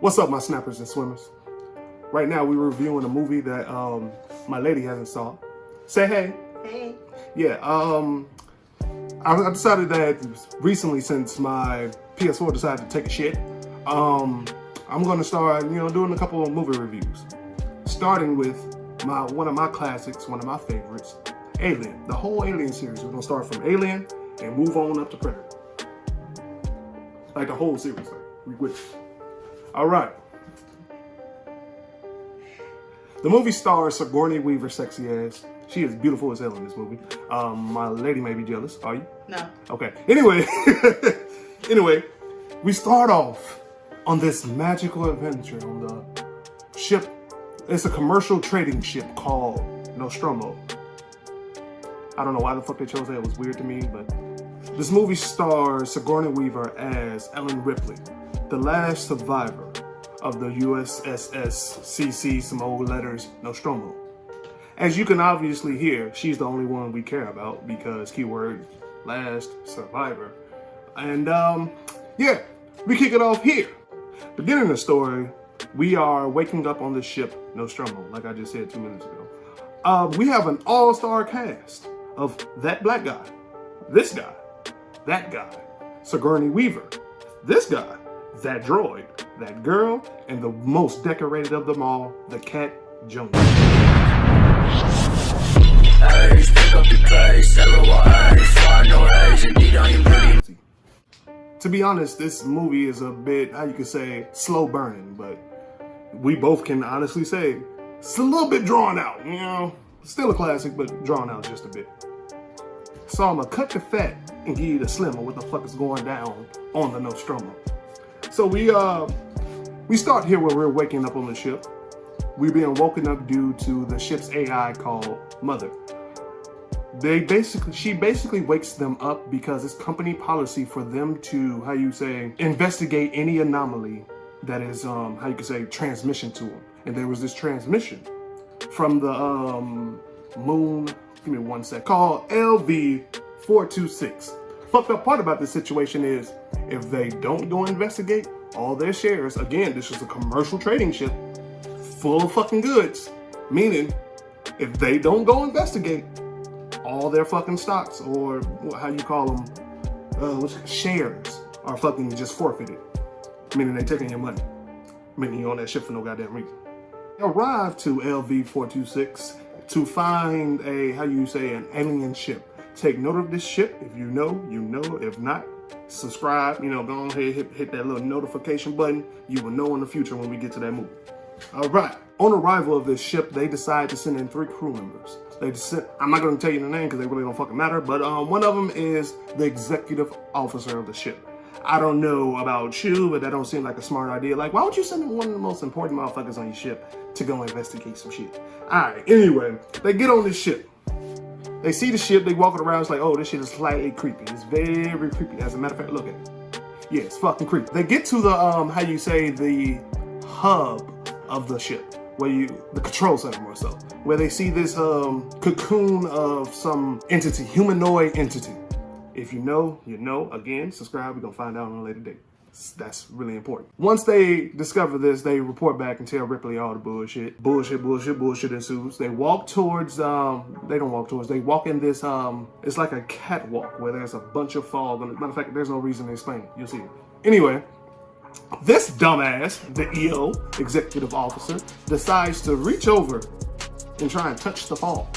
What's up, my snappers and swimmers? Right now, we're reviewing a movie that my lady hasn't saw. Say hey. Hey. Yeah, I decided that recently, since my PS4 decided to take a shit, I'm gonna start, doing a couple of movie reviews. Starting with one of my classics, one of my favorites, Alien. The whole Alien series. We're gonna start from Alien and move on up to Predator. Like the whole series, we with. All right. The movie stars Sigourney Weaver, sexy ass. She is beautiful as hell in this movie. My lady may be jealous. Are you? No. Okay. Anyway, we start off on this magical adventure on the ship. It's a commercial trading ship called Nostromo. I don't know why the fuck they chose that. It was weird to me, but this movie stars Sigourney Weaver as Ellen Ripley, the last survivor of the USS CC, some old letters, Nostromo. As you can obviously hear, she's the only one we care about because keyword last survivor. And yeah, we kick it off here. Beginning the story, we are waking up on the ship Nostromo, like I just said 2 minutes ago. We have an all-star cast of that black guy, this guy, that guy, Sigourney Weaver, this guy, that droid, that girl, and the most decorated of them all, the cat, Jonesy. To be honest, this movie is a bit, how you could say, slow burning, but we both can honestly say it's a little bit drawn out, Still a classic, but drawn out just a bit. So I'm gonna cut the fat and give you the slim of what the fuck is going down on the Nostromo. So we start here where we're waking up on the ship. We're being woken up due to the ship's AI called Mother. She basically wakes them up because it's company policy for them to, investigate any anomaly that is, transmission to them. And there was this transmission from the moon, give me 1 sec, called LV-426. Fucked up part about this situation is, if they don't go investigate, all their shares, again, this is a commercial trading ship full of fucking goods, meaning if they don't go investigate, all their fucking stocks, or how you call them, shares, are fucking just forfeited, meaning they taking your money, meaning you on that ship for no goddamn reason. They arrive to LV-426 to find an alien ship. Take note of this ship. If you know, you know. If not, subscribe. Go ahead, hit that little notification button. You will know in the future when we get to that movie. All right. On arrival of this ship, they decide to send in 3 crew members. I'm not going to tell you the name because they really don't fucking matter, but one of them is the executive officer of the ship. I don't know about you, but that don't seem like a smart idea. Like, why would you send one of the most important motherfuckers on your ship to go investigate some shit? All right. Anyway, they get on this ship. They see the ship, they walking around, it's like, oh, this shit is slightly creepy. It's very creepy. As a matter of fact, look at it. Yeah, it's fucking creepy. They get to the, the hub of the ship, the control center more so, where they see this cocoon of some entity, humanoid entity. If you know, you know. Again, subscribe, we're gonna find out on a later date. That's really important. Once they discover this, they report back and tell Ripley all the bullshit. Bullshit ensues. They walk towards, they walk in this, it's like a catwalk where there's a bunch of fog. Matter of fact, there's no reason to explain it. You'll see it. Anyway, this dumbass, the EO, executive officer, decides to reach over and try and touch the fog.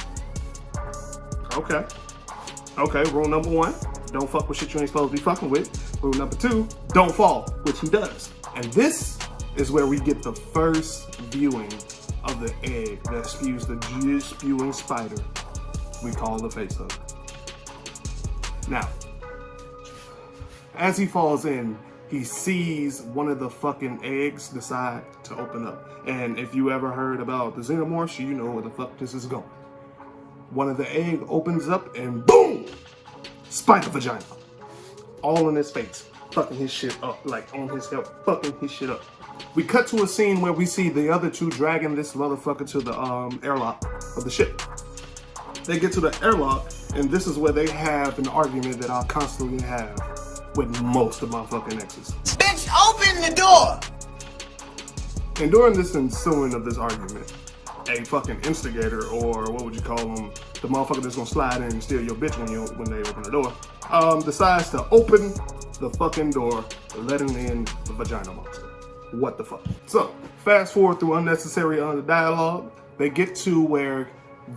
Okay, rule number 1. Don't fuck with shit you ain't supposed to be fucking with. Rule number 2, don't fall, which he does. And this is where we get the first viewing of the egg that spews the juice-spewing spider we call the facehugger. Now, as he falls in, he sees one of the fucking eggs decide to open up. And if you ever heard about the xenomorphs, you know where the fuck this is going. One of the egg opens up and boom! Spider vagina. All in his face. Fucking his shit up. Like on his head. Fucking his shit up. We cut to a scene where we see the other 2 dragging this motherfucker to the airlock of the ship. They get to the airlock, and this is where they have an argument that I'll constantly have with most of my fucking exes. Bitch, open the door! And during this ensuing of this argument, a fucking instigator, or what would you call them, the motherfucker that's gonna slide in and steal your bitch when they open the door, decides to open the fucking door, letting in the vagina monster. What the fuck? So, fast forward through unnecessary dialogue, they get to where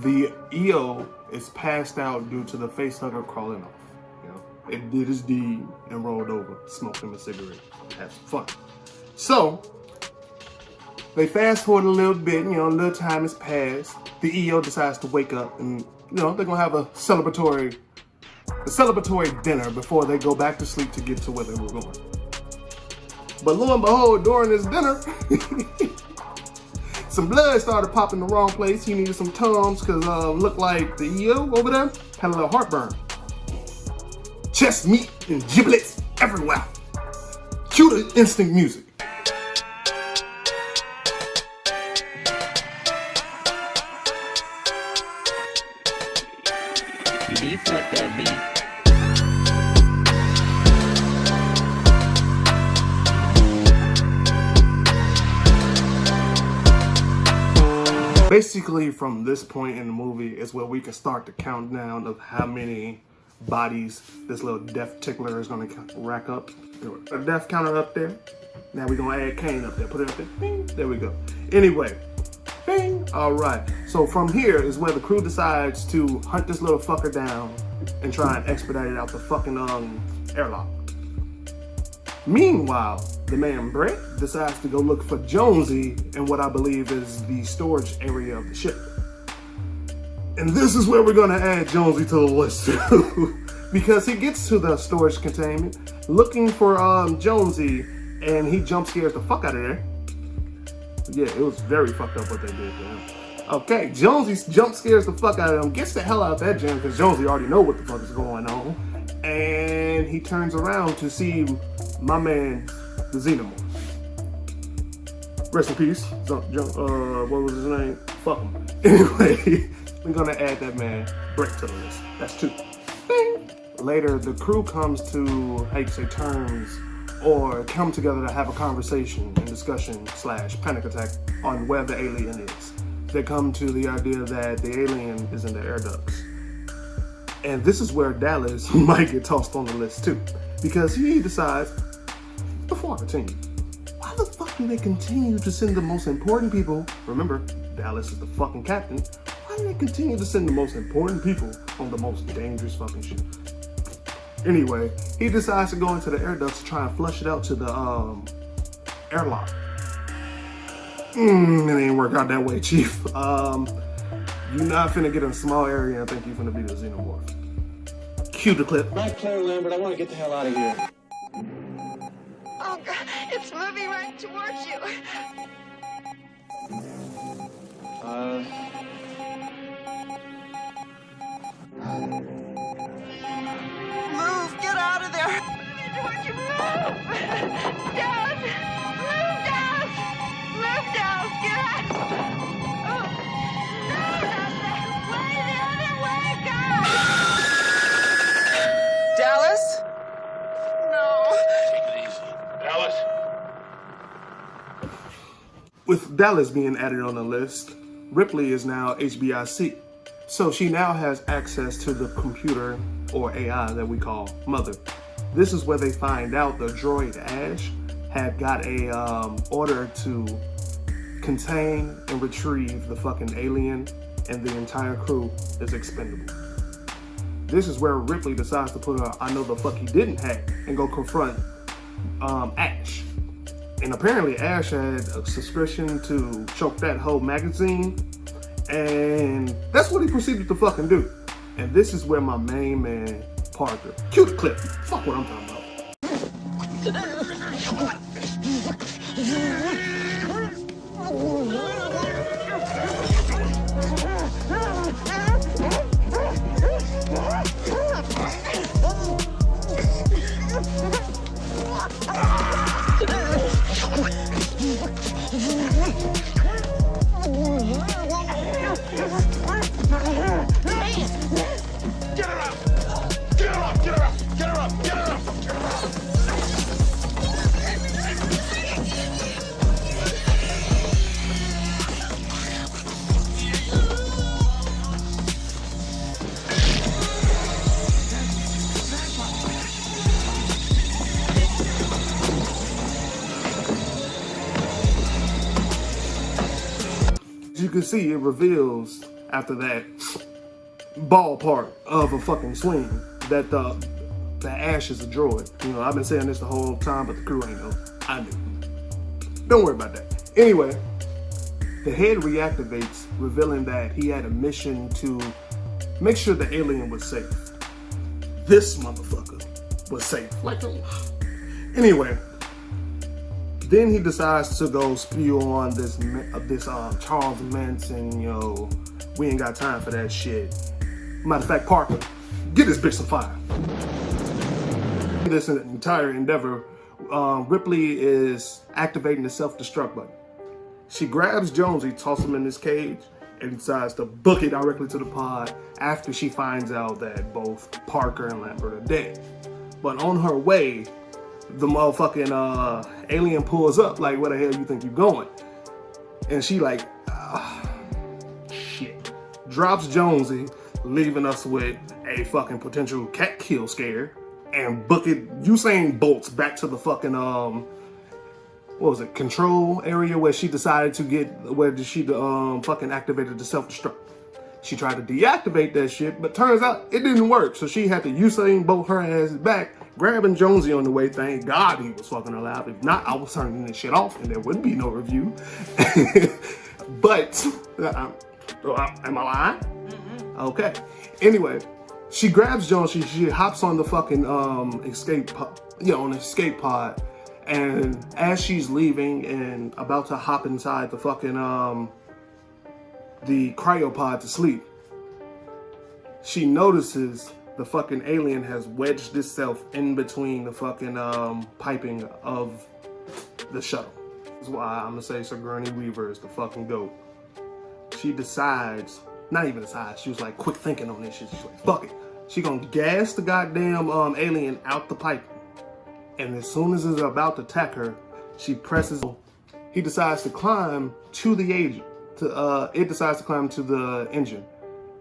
the EO is passed out due to the face hugger crawling off. You know, it did his deed and rolled over, smoked him a cigarette, had some fun. So, they fast forward a little bit, you know, a little time has passed. The EO decides to wake up and, you know, they're gonna have a celebratory dinner before they go back to sleep to get to where they were going. But lo and behold, during this dinner, some blood started popping in the wrong place. He needed some Tums because looked like the EO over there had a little heartburn. Chest meat and giblets everywhere. Cue the instinct music. You fuck that beat. Basically, from this point in the movie is where we can start the countdown of how many bodies this little death tickler is going to rack up. A death counter up there. Now we're going to add Kane up there. Put it up there. Bing. There we go. Anyway. Bing. All right. So from here is where the crew decides to hunt this little fucker down and try and expedite it out the fucking airlock. Meanwhile, the man Brett decides to go look for Jonesy in what I believe is the storage area of the ship. And this is where we're going to add Jonesy to the list too. Because he gets to the storage containment looking for Jonesy, and he jump scares the fuck out of there. Yeah, it was very fucked up what they did to him. Okay, Jonesy jump scares the fuck out of him, gets the hell out of that gym because Jonesy already know what the fuck is going on. And he turns around to see my man, the Xenomorph. Rest in peace. What was his name? Fuck him. Anyway, we're gonna add that man, Brett, to the list. That's 2. Bing. Later, the crew comes to, how you say, terms, or come together to have a conversation and discussion / panic attack on where the alien is. They come to the idea that the alien is in the air ducts. And this is where Dallas might get tossed on the list too. Because he decides, before I continue, why the fuck do they continue to send the most important people? Remember, Dallas is the fucking captain. Why do they continue to send the most important people on the most dangerous fucking ship? Anyway, he decides to go into the air ducts to try and flush it out to the airlock. It ain't work out that way, Chief. You're not finna get in a small area and think you're finna be the Xenomorph. Cue the clip. Not Claire Lambert, I want to get the hell out of here. Oh, God, it's moving right towards you. Move, get out of there. Moving towards you, move. Dallas, move, Dallas. Move, Dallas, get out. Oh, no, not that way, the other way, God. Dallas? No. Take it easy. Dallas? With Dallas being added on the list, Ripley is now HBIC. So she now has access to the computer or AI that we call Mother. This is where they find out the droid Ash had got a order to contain and retrieve the fucking alien, and the entire crew is expendable. This is where Ripley decides to put her I know the fuck he didn't hat and go confront Ash. And apparently Ash had a suspicion to choke that whole magazine, and that's what he proceeded to fucking do. And this is where my main man, Parker, cue the clip. Fuck what I'm talking about. you can see, it reveals after that ballpark of a fucking swing that the Ash is a droid. You know, I've been saying this the whole time, but the crew ain't know. I knew. Don't worry about that. Anyway, the head reactivates, revealing that he had a mission to make sure the alien was safe. This motherfucker was safe. Like, anyway, then he decides to go spew on this Charles Manson, you know, we ain't got time for that shit. Matter of fact, Parker, get this bitch some fire. This entire endeavor, Ripley is activating the self-destruct button. She grabs Jonesy, tosses him in this cage, and decides to book it directly to the pod after she finds out that both Parker and Lambert are dead. But on her way, the motherfucking alien pulls up like, where the hell you think you're going? And she like, shit. Drops Jonesy, leaving us with a fucking potential cat kill scare, and book it Usain Bolt's back to the fucking what was it, control area where she decided to get, where she fucking activated the self-destruct. She tried to deactivate that shit, but turns out it didn't work. So she had to Usain Bolt her ass back, grabbing Jonesy on the way. Thank God he was fucking alive. If not, I was turning this shit off and there would be no review. But, am I lying? Mm-hmm. Okay. Anyway, she grabs Jonesy, she hops on the fucking escape pod. And as she's leaving and about to hop inside the fucking the cryopod to sleep, she notices the fucking alien has wedged itself in between the fucking piping of the shuttle. That's why I'm gonna say Sigourney Weaver is the fucking GOAT. She decides, not even decides, she was like quick thinking on this shit. She's like, fuck it. She gonna gas the goddamn alien out the pipe. And as soon as it's about to attack her, she presses. He decides to climb to the agent. It decides to climb to the engine.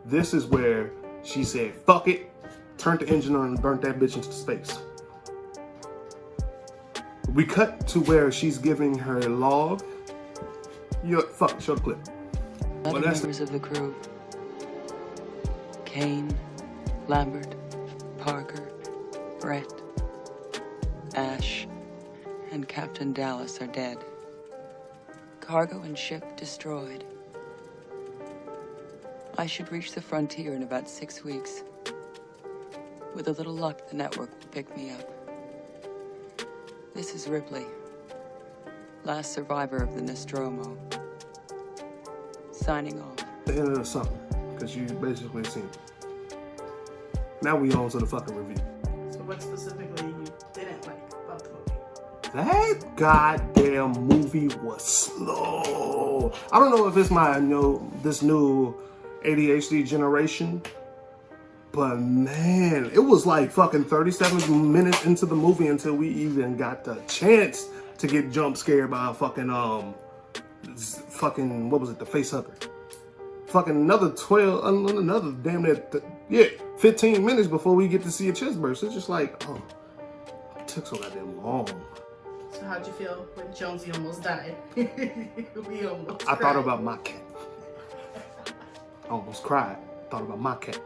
This is where she said, "Fuck it," turned the engine on and burnt that bitch into space. We cut to where she's giving her log. Fuck, show the clip. Other members of the crew: Kane, Lambert, Parker, Brett, Ash, and Captain Dallas are dead. Cargo and ship destroyed. I should reach the frontier in about 6 weeks. With a little luck, the network will pick me up. This is Ripley, last survivor of the Nostromo. Signing off. The end of the summer, because you basically seen it. Now we on to the fucking review. So what specifically you didn't like about the movie? That goddamn movie was slow. I don't know if it's my this new ADHD generation, but man, it was like fucking 37 minutes into the movie until we even got the chance to get jump scared by a fucking what was it, the face hugger. Fucking another 15 minutes before we get to see a chest burst. It's just like, oh, it took so goddamn long. So how'd you feel when Jonesy almost died? We almost I cried. thought about my cat. I almost cried. Thought about my cat.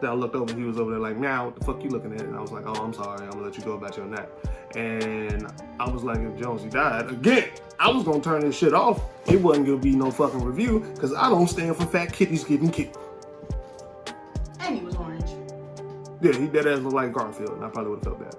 Then I looked over and he was over there like, meow, what the fuck you looking at? And I was like, oh, I'm sorry. I'm gonna let you go about your nap. And I was like, if Jonesy died, again, I was gonna turn this shit off. It wasn't gonna be no fucking review because I don't stand for fat kitties getting kicked. And he was orange. Yeah, he dead ass looked like Garfield and I probably would have felt bad.